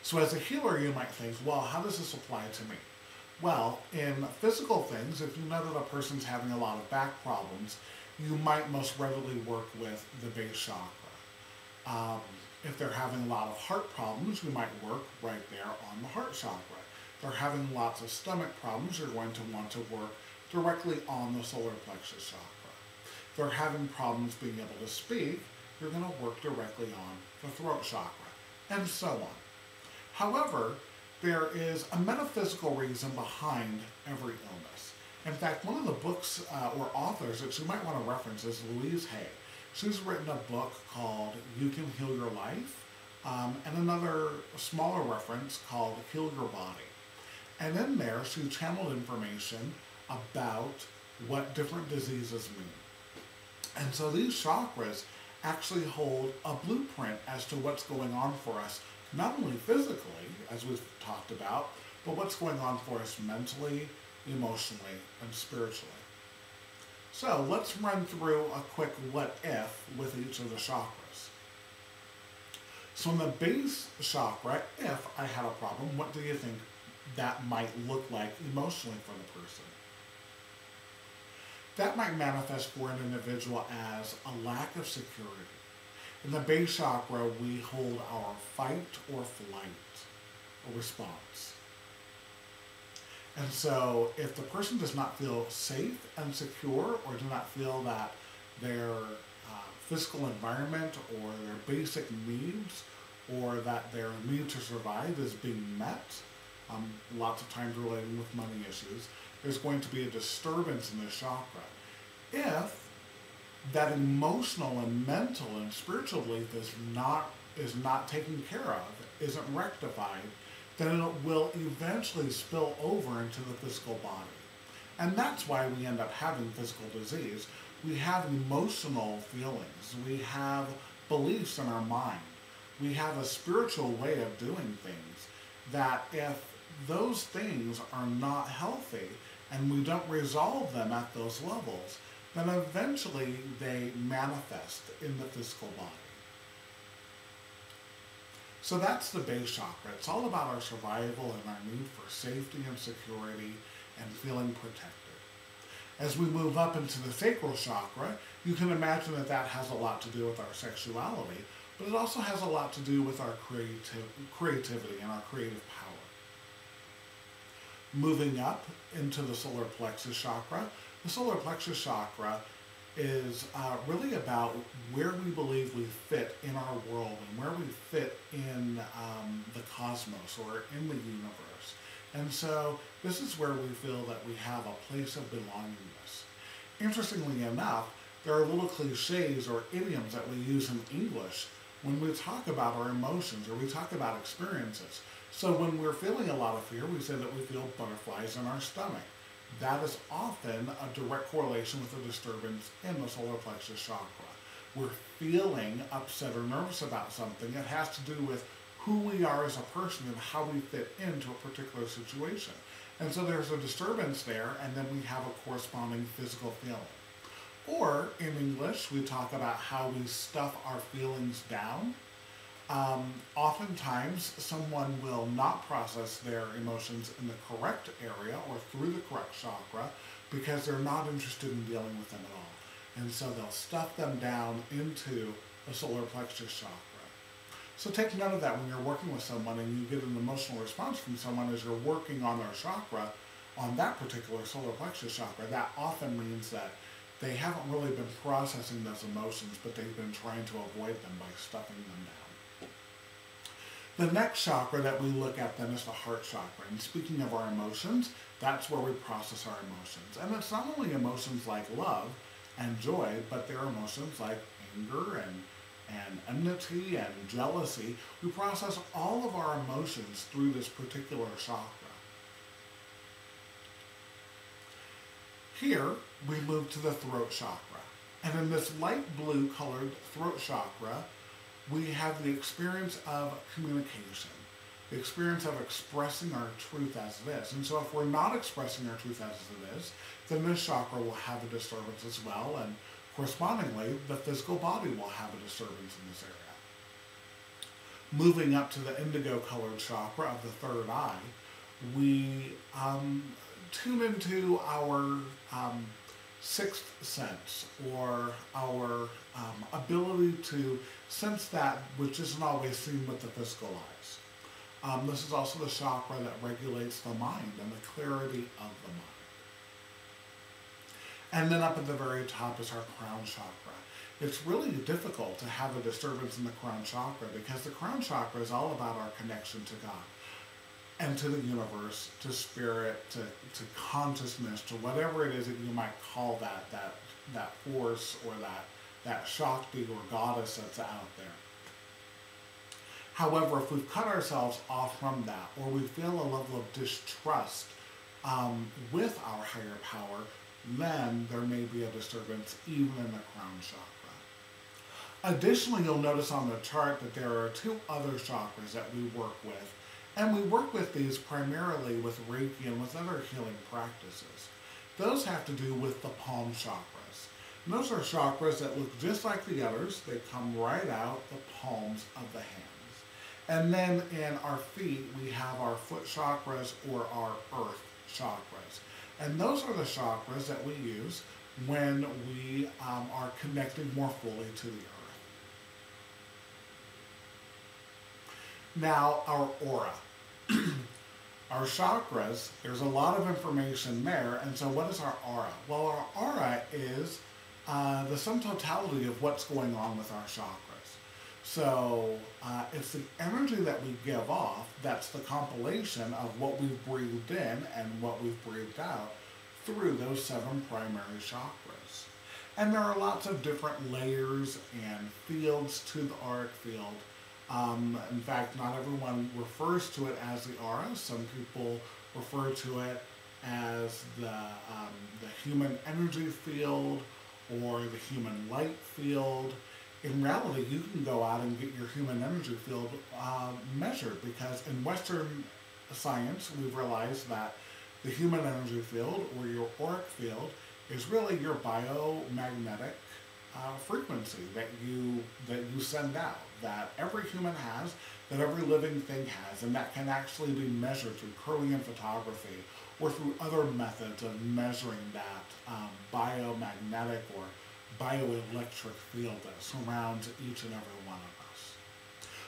So as a healer, you might think, well, how does this apply to me? Well, in physical things, if you know that a person's having a lot of back problems, you might most readily work with the base chakra. If they're having a lot of heart problems, you might work right there on the heart chakra. If they're having lots of stomach problems, you're going to want to work directly on the solar plexus chakra. If they're having problems being able to speak, you're going to work directly on the throat chakra, and so on. However, there is a metaphysical reason behind every illness. In fact, one of the books or authors that you might want to reference is Louise Hay. She's written a book called You Can Heal Your Life, and another smaller reference called Heal Your Body. And in there, she channeled information about what different diseases mean. And so these chakras actually hold a blueprint as to what's going on for us, not only physically, as we've talked about, but what's going on for us mentally, emotionally, and spiritually. So let's run through a quick what if with each of the chakras. So in the base chakra, if I had a problem, what do you think that might look like emotionally for the person? That might manifest for an individual as a lack of security. In the base chakra, we hold our fight or flight response. And so if the person does not feel safe and secure, or do not feel that their physical environment or their basic needs, or that their need to survive is being met, lots of times relating with money issues, there's going to be a disturbance in this chakra. If that emotional and mental and spiritual belief is not taken care of, isn't rectified, then it will eventually spill over into the physical body. And that's why we end up having physical disease. We have emotional feelings. We have beliefs in our mind. We have a spiritual way of doing things that if those things are not healthy and we don't resolve them at those levels, then eventually they manifest in the physical body. So that's the base chakra. It's all about our survival and our need for safety and security and feeling protected. As we move up into the sacral chakra, you can imagine that that has a lot to do with our sexuality, but it also has a lot to do with our creativity and our creative power. Moving up into the solar plexus chakra, the solar plexus chakra is really about where we believe we fit in our world and where we fit in the cosmos or in the universe. And so this is where we feel that we have a place of belongingness. Interestingly enough, there are little cliches or idioms that we use in English when we talk about our emotions or we talk about experiences. So when we're feeling a lot of fear, we say that we feel butterflies in our stomach. That is often a direct correlation with a disturbance in the solar plexus chakra. We're feeling upset or nervous about something. It has to do with who we are as a person and how we fit into a particular situation. And so there's a disturbance there, and then we have a corresponding physical feeling. Or in English, we talk about how we stuff our feelings down. Oftentimes, someone will not process their emotions in the correct area or through the correct chakra because they're not interested in dealing with them at all. And so they'll stuff them down into the solar plexus chakra. So take note of that when you're working with someone and you get an emotional response from someone as you're working on their chakra, on that particular solar plexus chakra. That often means that they haven't really been processing those emotions, but they've been trying to avoid them by stuffing them down. The next chakra that we look at then is the heart chakra. And speaking of our emotions, that's where we process our emotions. And it's not only emotions like love and joy, but there are emotions like anger and enmity and jealousy. We process all of our emotions through this particular chakra. Here, we move to the throat chakra. And in this light blue colored throat chakra, we have the experience of communication, the experience of expressing our truth as it is. And so if we're not expressing our truth as it is, then this chakra will have a disturbance as well, and correspondingly, the physical body will have a disturbance in this area. moving up to the indigo colored chakra of the third eye, we tune into our sixth sense, or our ability to sense that which isn't always seen with the physical eyes. This is also the chakra that regulates the mind and the clarity of the mind. And then up at the very top is our crown chakra. It's really difficult to have a disturbance in the crown chakra because the crown chakra is all about our connection to God and to the universe, to spirit, to consciousness, to whatever it is that you might call that force, or that Shakti or goddess that's out there. However, if we've cut ourselves off from that, or we feel a level of distrust with our higher power, then there may be a disturbance even in the crown chakra. Additionally, you'll notice on the chart that there are two other chakras that we work with, and we work with these primarily with Reiki and with other healing practices. Those have to do with the palm chakras. And those are chakras that look just like the others. They come right out the palms of the hands. And then in our feet, we have our foot chakras, or our earth chakras. And those are the chakras that we use when we are connecting more fully to the earth. Now, our aura. Our chakras, there's a lot of information there, and so what is our aura? Well, our aura is the sum totality of what's going on with our chakras. So it's the energy that we give off that's the compilation of what we've breathed in and what we've breathed out through those 7 primary chakras. And there are lots of different layers and fields to the auric field. In fact, not everyone refers to it as the aura. Some people refer to it as the human energy field, or the human light field. In reality, you can go out and get your human energy field measured, because in Western science, we've realized that the human energy field, or your auric field, is really your biomagnetic frequency that you send out, that every human has, that every living thing has, and that can actually be measured through Kirlian photography or through other methods of measuring that biomagnetic or bioelectric field that surrounds each and every one of us.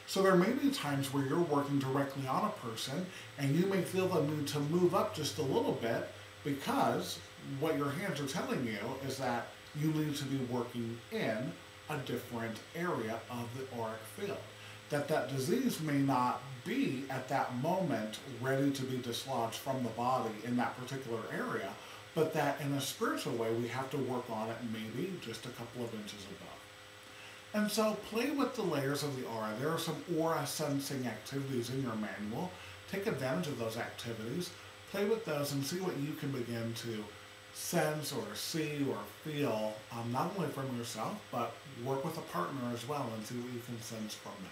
So there may be times where you're working directly on a person and you may feel the need to move up just a little bit, because what your hands are telling you is that you need to be working in a different area of the auric field. That disease may not be at that moment ready to be dislodged from the body in that particular area, but that in a spiritual way we have to work on it maybe just a couple of inches above. And so play with the layers of the aura. There are some aura sensing activities in your manual. Take advantage of those activities, play with those, and see what you can begin to sense or see or feel, not only from yourself, but work with a partner as well and see what you can sense from them.